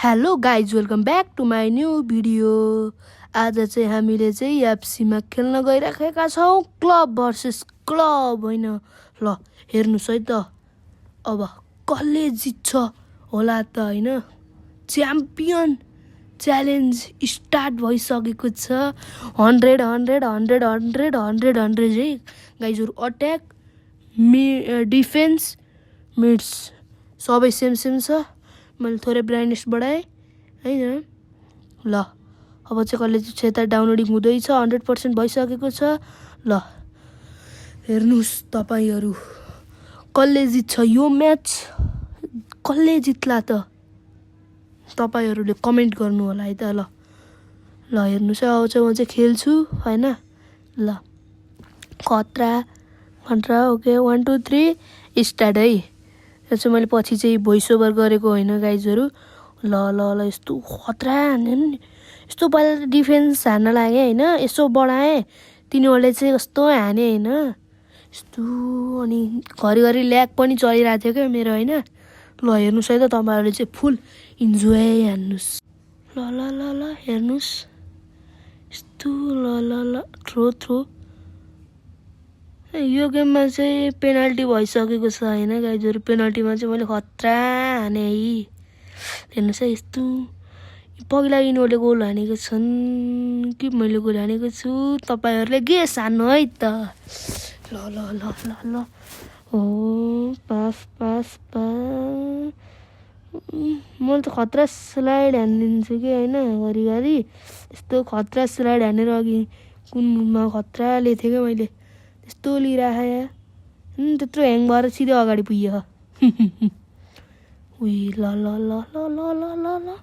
Hello guys welcome back to my new video. आज चाहिँ हामीले चाहिँ एफसीमा खेल्न गइराखेका छौँ। क्लब भर्सेस क्लब होइन। ल हेर्नुहोस् है त अब कसले जित्छ होला त होइन। च्याम्पियन च्यालेन्ज स्टार्ट भइसकेको छ। 100 100 100 100 100 100 है गाइजहरू। अट्याक डिफेन्स मिड्स सबै सेम छ। मैले थोरै ब्राइटनेस बढाएँ होइन। ल अब चाहिँ कसले चाहिँ यता डाउनलोडिङ हुँदैछ। 100% भइसकेको छ। ल हेर्नुहोस् तपाईँहरू कसले जित्छ यो म्याच। कसले जित्ला त तपाईँहरूले कमेन्ट गर्नु होला है त। ल ल हेर्नुहोस् है अब चाहिँ म चाहिँ खेल्छु होइन। ल खतरा खतरा ओके 1 2 3 स्टार्ट है। यो चाहिँ मैले पछि चाहिँ भोइस ओभर गरेको होइन गाइजहरू। ल ल ल यस्तो खतरा हान्यो नि। यस्तो पहिला त डिफेन्स हान्न लाग्यो होइन। यसो बढाएँ तिनीहरूले चाहिँ कस्तो हाने होइन यस्तो। अनि घरिघरि ल्याग पनि चलिरहेको थियो क्या मेरो होइन। ल हेर्नुहोस् है त तपाईँहरूले चाहिँ फुल इन्जोय हान्नुहोस्। ल ल ल ल हेर्नुहोस् यस्तो। ल ल ल थ्रो यो गेममा चाहिँ पेनाल्टी भइसकेको छ होइन गाइजहरू। पेनाल्टीमा चाहिँ मैले खतरा हाने है। हेर्नुहोस् है यस्तो। पहिला यिनीहरूले गोल हानेको छन् कि मैले गोल हानेको छु। तपाईँहरूले गेस हान्नु है त। ल ल ल ल ल हो पास पास पास। मैले त खतरा स्लाइड हानिदिन्छु कि होइन। घरिघरि यस्तो खतरा स्लाइड हानेर अघि कुनमा खतराले थिएँ क्या मैले। यस्तो लिइराखेँ त्यत्रो ह्याङ भएर सिधै अगाडि पुग्यो। उही ल ल ल ल ल ल ल ल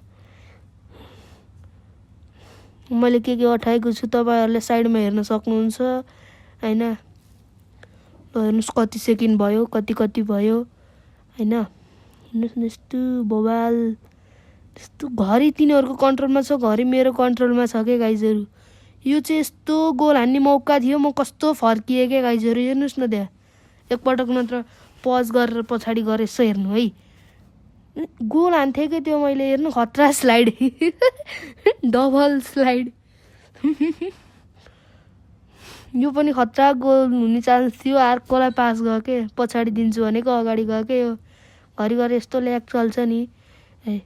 मैले के अठाएको छु तपाईँहरूले साइडमा हेर्न सक्नुहुन्छ होइन। ल हेर्नुहोस् कति सेकेन्ड भयो कति भयो होइन। हेर्नुहोस् न यस्तो बवाल यस्तो। घरि तिनीहरूको कन्ट्रोलमा छ घरि मेरो कन्ट्रोलमा छ क्या गाइजहरू। यो चाहिँ यस्तो गोल हान्ने मौका थियो। म कस्तो फर्किएँ क्या गाइजहरू। हेर्नुहोस् न त्यहाँ एकपटक मात्र पज गरेर पछाडि गएर यसो हेर्नु है। गोल हान्थेँ कि त्यो मैले हेर्नु खतरा स्लाइड डबल स्लाइड। यो पनि खतरा गोल हुने चान्स थियो। अर्कोलाई पास गयो के पछाडि दिन्छु भनेको अगाडि गयो के। यो घरिघरि यस्तो ल्याग चल्छ नि।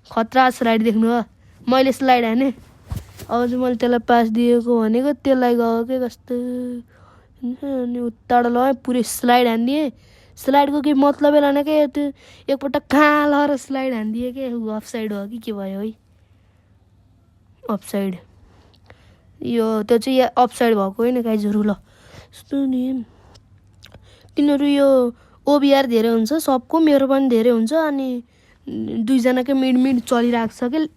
खतरा स्लाइड देख्नु हो। मैले स्लाइड हाने अब चाहिँ मैले त्यसलाई पास दिएको भनेको त्यसलाई गयो के कस्तो। अनि उताबाट लगाएँ पुरै स्लाइड हानिदिएँ। स्लाइडको केही मतलबै लागेन क्या। त्यो एकपल्ट कहाँ लगाएर स्लाइड हानिदिएँ क्या। अफ साइड हो कि के भयो है। अफ साइड यो त्यो चाहिँ अफ साइड भएको होइन गाइजहरू। ल यस्तो नि तिनीहरू यो ओबिआर धेरै हुन्छ सबको। मेरो पनि धेरै हुन्छ। अनि दुईजनाकै मिड चलिरहेको छ कि।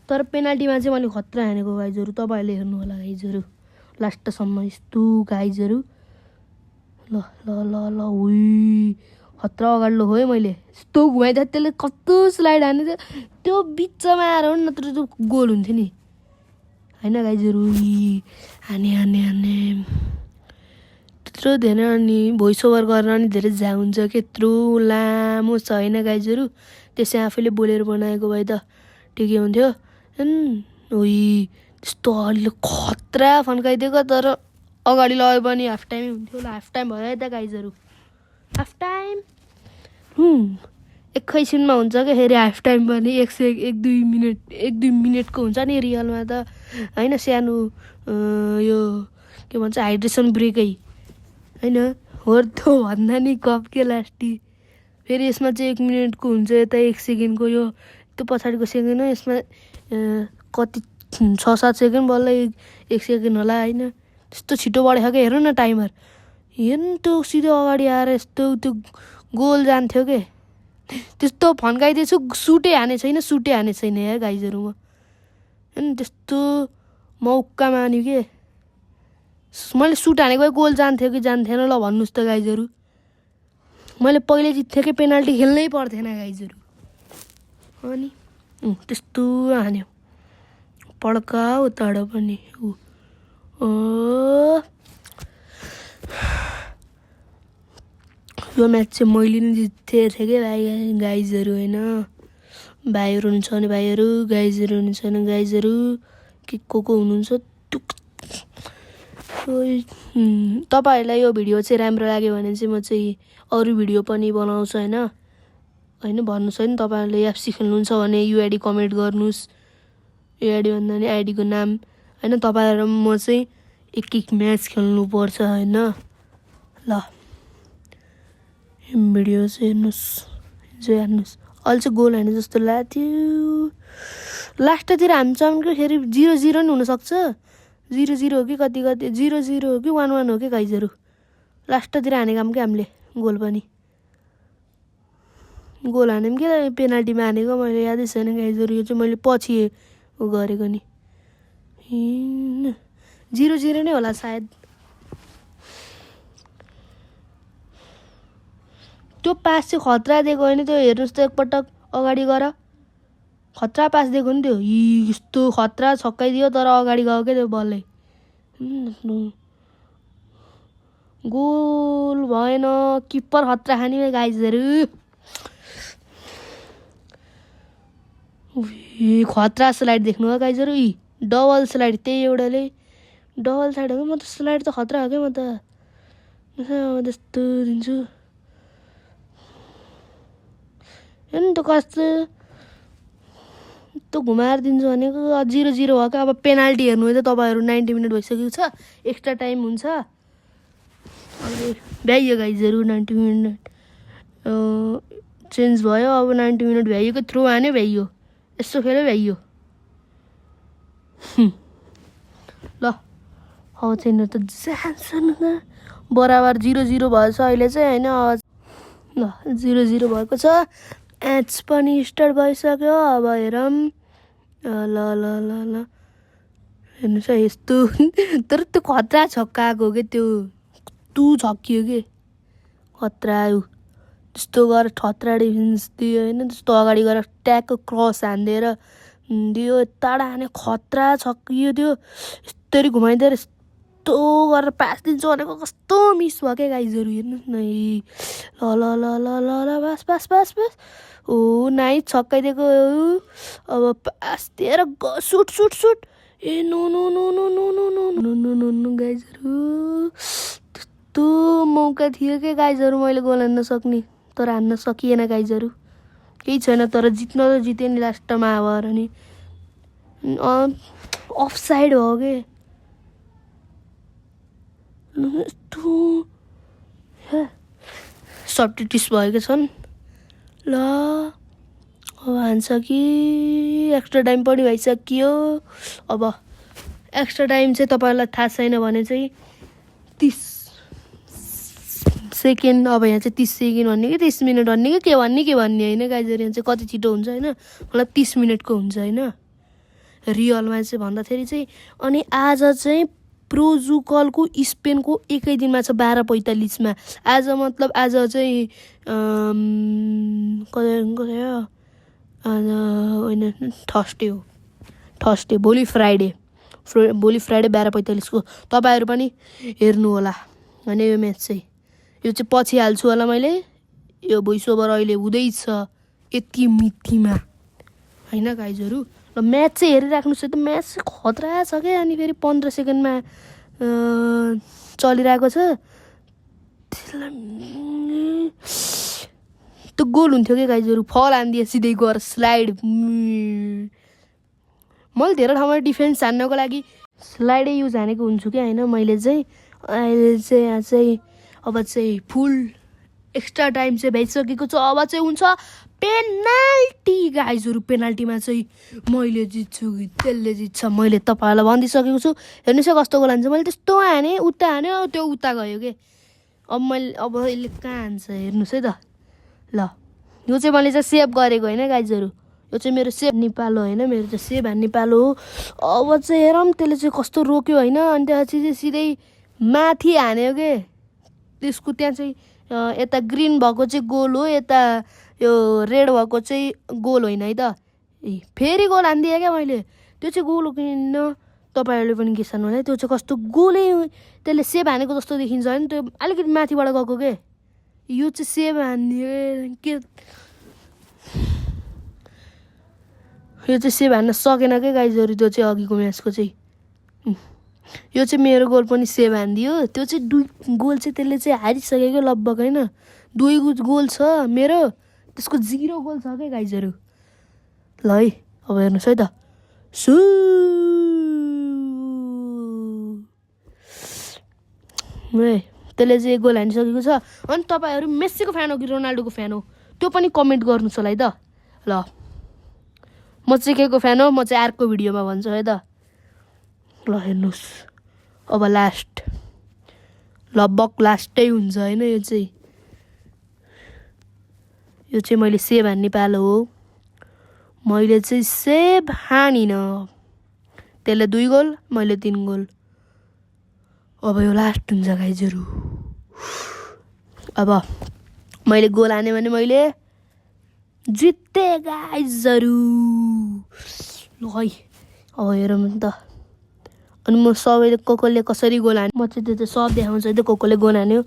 तर पेनाल्टीमा चाहिँ मैले खतरा हानेको गाइजहरू। तपाईँहरूले हेर्नु होला गाइजहरू लास्टसम्म यस्तो गाइजहरू। ल ल ल ल उही खतरा अगाडि लो है मैले यस्तो घुमाइदिएँ। त्यसले कस्तो स्लाइड हाने थियो त्यो बिचमा आएर हो नत्र त्यो गोल हुन्थ्यो नि होइन गाइजहरू। हाने हाने हाने त्यत्रो धेरै। अनि भोइस ओभर गरेर अनि धेरै झ्या हुन्छ कि। यत्रो लामो छ होइन गाइजहरू। त्यसै आफैले बोलेर बनाएको भए त ठिकै हुन्थ्यो। उही त्यस्तो अगाडिले खतरा फन्काइदिएको। तर अगाडि लग्यो भने हाफ टाइमै हुन्थ्यो। ल हाफ टाइम भयो है त गाइजहरू। हाफ टाइम एकैछिनमा हुन्छ क्या फेरि हाफ टाइम पनि। 1-2 मिनटको हुन्छ नि रियलमा त होइन। सानो यो के भन्छ हाइड्रेसन ब्रेकै होइन हो त्यो भन्दा नि कप के लास्टी। फेरि यसमा चाहिँ 1 मिनटको हुन्छ यता 1 सेकेन्डको। यो त्यो पछाडिको सेकेन्ड हो। यसमा कति 6-7 सेकेन्ड बल्ल 1 सेकेन्ड होला होइन। त्यस्तो छिटो बढेको क्या। हेर्नु न टाइमर हेर्नु त्यो सिधै अगाडि आएर यस्तो त्यो गोल जान्थ्यो के। त्यस्तो फन्काइदिएछु सुटै हाने छैन यार गाइजहरू। म त्यस्तो मौका मान्यो के। मैले सुट हानेको भए गोल जान्थ्यो कि जान्थेन ल भन्नुहोस् त गाइजहरू। मैले पहिले जित्थेँ कि पेनाल्टी खेल्नै पर्थेन गाइजहरू। अनि त्यस्तो हान्यो पड्का उताबाट पनि। यो म्याच चाहिँ मैले नि जित्थेँ थिएँ कि गाइजहरू होइन। भाइहरू हुनुहुन्छ भने भाइहरू, गाइजहरू हुनुहुन्छ भने गाइजहरू, को हुनुहुन्छ तपाईँहरूलाई यो भिडियो चाहिँ राम्रो लाग्यो भने चाहिँ म चाहिँ अरू भिडियो पनि बनाउँछु होइन भन्नुहोस् होइन। तपाईँहरूले एफसी खेल्नुहुन्छ भने युआइडी कमेन्ट गर्नुहोस्। युआइडी भन्दा नि आइडीको नाम होइन। तपाईँहरू म चाहिँ एक म्याच खेल्नुपर्छ होइन। ल भिडियो चाहिँ हेर्नुहोस्, इन्जोय हेर्नुहोस्। अहिले चाहिँ गोल हाने जस्तो लाग्थ्यो। लास्टतिर हामी चम्को फेरि 0-0 नि हुनसक्छ। 0-0 हो कि कति 0-0 हो कि 1-1 हो कि गाइजहरू। लास्टतिर हानेको काम क्या हामीले गोल पनि। गोल हान्यौँ कि पेनाल्टीमा हानेको मैले यादै छैन गाइजहरू। यो चाहिँ मैले पछि गरेको नि। 0-0 नै होला सायद। त्यो पास चाहिँ खतरा दिएको होइन त्यो। हेर्नुहोस् त एकपटक अगाडि गर। खतरा पास दिएको नि त्यो। यस्तो खतरा छक्काइदियो तर अगाडि गयो क्या त्यो बलै। गोल भएन। किप्पर खतरा खाने गाइजहरू। खतरा स्लाइड देख्नु हो गाइजहरू। डबल स्लाइड त्यही एउटाले डबल स्लाइड हो कि। म त स्लाइड त खतरा हो क्या। म त त्यस्तो दिन्छु हेर्नु त कस्तो त्यो घुमाएर दिन्छु भनेको। 0-0 भयो क्या। अब पेनाल्टी हेर्नु है त तपाईँहरू। 90 मिनट भइसकेको छ। एक्स्ट्रा टाइम हुन्छ। भ्याइयो गाइजहरू 90 मिनट चेन्ज भयो। अब 90 मिनट भ्याइयो। थ्रो हान्यो भ्याइयो। यस्तो खेल्यो भ्याइयो। ल अब चाहिँ त जान्छ न। बराबर 0-0 भएछ अहिले चाहिँ होइन। ल 0-0 भएको छ। एच पनि स्टार्ट भइसक्यो। अब हेरौँ। ल ल ल ल हेर्नुहोस् है यस्तो। तर त्यो खतरा छक्का आएको के त्यो। तु छक्कियो कि खतरा आयो। त्यस्तो गरेर खतरा डिफेन्स दियो होइन। त्यस्तो अगाडि गएर ट्यागको क्रस हानिदिएर दियो। यताबाट हाने खतरा छक्कियो त्यो। यस्तरी घुमाइदिएर यस्तो गरेर पास दिन्छु भनेको कस्तो मिस भयो क्या गाइजहरू। हेर्नुहोस् न। ल ल ल ल ल ल बस बस बस बस। ओ नाइ छक्काइदिएको। अब पास दिएर सुट सुट सुट। ए no no no no no no no no no no no गाइजहरू। त्यस्तो मौका थियो क्या गाइजहरू मैले गोल हान्न सक्ने। तर हान्न सकिएन गाइजहरू। केही छैन। तर जित्न त जित्यो नि लास्टमा आएर नि। अफ साइड हो कि यस्तो सब्टिटिस भएको छन्। ल अब हान्छ कि एक्स्ट्रा टाइम पनि भइसक्यो। अब एक्स्ट्रा टाइम चाहिँ तपाईँहरूलाई थाहा छैन भने चाहिँ 30 सेकेन्ड। अब यहाँ चाहिँ 30 सेकेन्ड भन्ने कि 30 मिनट भन्ने कि के भन्ने होइन गाइजहरू। यहाँ चाहिँ कति छिटो हुन्छ होइन। मतलब 30 मिनटको हुन्छ होइन रियलमा चाहिँ भन्दाखेरि चाहिँ। अनि आज चाहिँ पोर्चुगलको स्पेनको एकै दिनमा छ 12:45 आज। मतलब आज चाहिँ आज होइन थर्सडे हो। थर्सडे भोलि फ्राइडे 12:45 को। तपाईँहरू पनि हेर्नु होला होइन यो म्याच चाहिँ। यो चाहिँ पछि हाल्छु होला मैले। यो भोइस ओभर अहिले हुँदैछ यति मितिमा होइन गाइजहरू। र म्याच चाहिँ हेरिराख्नुहोस् है त। म्याच चाहिँ खतरा छ क्या। अनि फेरि 15 सेकेन्डमा चलिरहेको छ। त्यो गोल हुन्थ्यो क्या गाइजहरू। फल हानिदिए सिधै गएर स्लाइड। मैले धेरै ठाउँमा डिफेन्स हान्नको लागि स्लाइडै युज हानेको हुन्छु क्या होइन मैले चाहिँ। अहिले चाहिँ यहाँ चाहिँ अब चाहिँ फुल एक्स्ट्रा टाइम चाहिँ भइसकेको छ। अब चाहिँ हुन्छ पेनाल्टी गाइजहरू। पेनाल्टीमा चाहिँ मैले जित्छु कि त्यसले जित्छ मैले तपाईँहरूलाई भनिदिइसकेको छु। हेर्नुहोस् है कस्तो गोल हान्छ। मैले त्यस्तो हाने उता हान्यो त्यो उता गयो कि। अब यसले कहाँ हान्छ हेर्नुहोस् है त। ल यो चाहिँ मैले चाहिँ सेभ गरेको होइन गाइजहरू। यो चाहिँ मेरो सेभ नेपाल हो होइन। मेरो चाहिँ सेभ हान्ने पालो हो। अब चाहिँ हेरौँ त्यसले चाहिँ कस्तो रोक्यो होइन। अनि त्यसपछि चाहिँ सिधै माथि हान्यो के। त्यसको त्यहाँ चाहिँ यता ग्रिन भएको चाहिँ गोल हो। यता यो रेड भएको चाहिँ गोल होइन है त। फेरि गोल हानिदिएँ क्या मैले। त्यो चाहिँ गोल हो कि न तपाईँहरूले पनि के सान्नु होला। त्यो चाहिँ कस्तो गोलै त्यसले सेभ हानेको जस्तो देखिन्छ होइन। त्यो अलिकति माथिबाट गएको के। यो चाहिँ सेभ हान्ने के यो चाहिँ सेभ हान्न सकेन क्या गाइजहरू त्यो चाहिँ अघिको म्याचको चाहिँ यो चाहिँ मेरो गोल पनि सेभ हानिदियो त्यो चाहिँ 2 गोल चाहिँ त्यसले चाहिँ हारिसकेको लगभग होइन 2 गोल छ मेरो त्यसको 0 गोल छ क्या गाइजहरू ल है अब हेर्नुहोस् है त त्यसले चाहिँ गोल हानिसकेको छ अनि तपाईँहरू मेस्सीको फ्यान हो कि रोनाल्डोको फ्यान हो त्यो पनि कमेन्ट गर्नुहोस् होला है त ल म चाहिँ के को फ्यान हो म चाहिँ अर्को भिडियोमा भन्छु है त ल हेर्नुहोस् अब लास्ट लगभग लास्टै हुन्छ होइन यो चाहिँ मैले सेभ हान्ने पालो हो मैले चाहिँ सेभ हानिनँ त्यसले 2 गोल मैले 3 गोल अब यो लास्ट हुन्छ गाइजहरू अब मैले गोल हाने भने मैले जिते गाइजहरू ल है अब हेरौँ नि त अनि म सबैले कसले कसरी गोल हाने म चाहिँ त्यो चाहिँ सब देखाउँछु है त कसले गोल हान्यो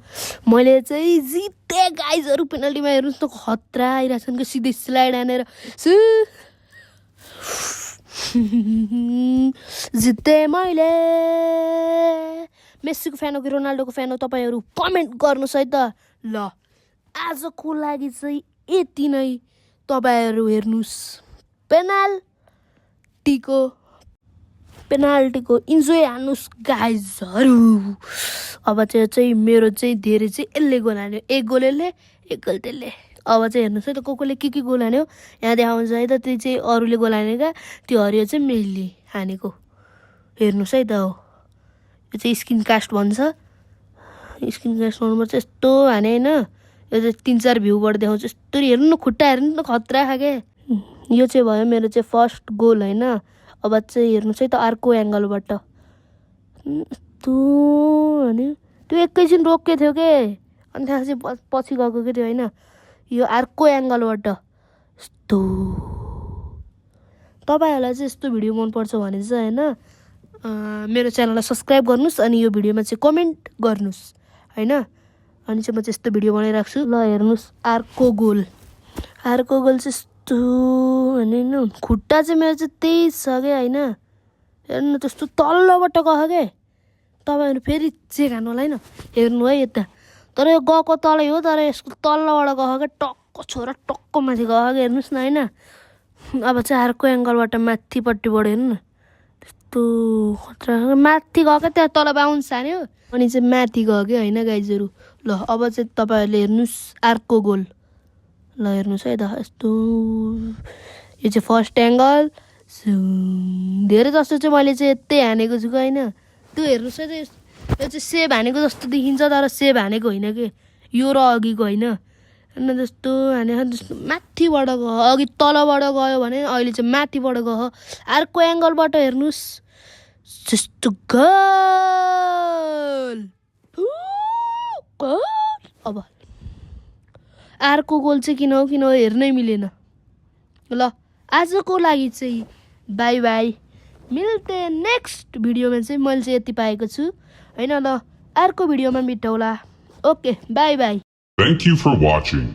मैले चाहिँ जिते गाइजहरू पेनल्टीमा हेर्नुहोस् त खतरा आइरहेछन् कि सिधै स्लाइड हानेर जिते मैले मेस्सीको फ्यान हो कि रोनाल्डोको फ्यान हो तपाईँहरू कमेन्ट गर्नुहोस् है त ल आजको लागि चाहिँ यति नै तपाईँहरू हेर्नुहोस् पेनाल्टीको इन्जोय हान्नुहोस् गाइजहरू अब चाहिँ मेरो चाहिँ धेरै चाहिँ यसले गोल हान्यो 1 गोल यसले 1 गोल त्यसले अब चाहिँ हेर्नुहोस् है त कसले के गोल हान्यो यहाँ देखाउँछ है त त्यो चाहिँ अरूले गोल हानेका त्यो हरियो चाहिँ मैले हानेको हेर्नुहोस् है त हो यो चाहिँ स्क्रिन कास्ट भन्छ स्क्रिन कास्ट गर्नुपर्छ यस्तो हाने होइन यो चाहिँ 3-4 भ्यूबाट देखाउँछ यस्तो हेर्नु न खुट्टा हेर्नु न खतरा खाके यो चाहिँ भयो मेरो चाहिँ फर्स्ट गोल होइन अब चाहिँ हेर्नुहोस् है त अर्को एङ्गलबाट यस्तो भन्यो त्यो एकैछिन रोक्के थियो के अनि त्यहाँ चाहिँ पछि गएको के थियो होइन यो अर्को एङ्गलबाट यस्तो तपाईँहरूलाई चाहिँ यस्तो भिडियो मनपर्छ भने चाहिँ होइन मेरो च्यानललाई सब्सक्राइब गर्नुहोस् अनि यो भिडियोमा चाहिँ कमेन्ट गर्नुहोस् होइन अनि चाहिँ म चाहिँ यस्तो भिडियो बनाइरहेको छु ल हेर्नुहोस् अर्को गोल चाहिँ यस्तो होइन खुट्टा चाहिँ मेरो चाहिँ त्यही छ क्या होइन हेर्नु त्यस्तो तल्लोबाट गयो क्या तपाईँहरू फेरि चेक हान्नु होला होइन हेर्नु है यता तर यो गएको तलै हो तर यसको तल्लोबाट गयो क्या टक्क छोरा टक्क माथि गयो क्या हेर्नुहोस् न होइन अब चाहिँ अर्को एङ्गलबाट माथिपट्टिबाट हेर्नु न त्यस्तो खतरा माथि गयो क्या त्यहाँ तल बााउन्स हान्यो अनि चाहिँ माथि गयो क्या होइन गाइजहरू ल अब चाहिँ तपाईँहरूले हेर्नुहोस् अर्को गोल ल हेर्नुहोस् है त यस्तो यो चाहिँ फर्स्ट एङ्गल धेरै जस्तो चाहिँ मैले चाहिँ यतै हानेको छु कि होइन त्यो हेर्नुहोस् है त यो चाहिँ सेभ हानेको जस्तो देखिन्छ तर सेभ हानेको होइन कि यो र अघिको होइन होइन जस्तो हानेको जस्तो माथिबाट गयो अघि तलबाट गयो भने अहिले चाहिँ माथिबाट गयो अर्को एङ्गलबाट हेर्नुहोस् जस्तो गोल अब अर्को गोल चाहिँ किन हो हेर्नै मिलेन ल आजको लागि चाहिँ बाई बाई मिल्ते नेक्स्ट भिडियोमा चाहिँ मैले चाहिँ यति पाएको छु होइन ल अर्को भिडियोमा भेटौँला okay bye bye Thank you for watching.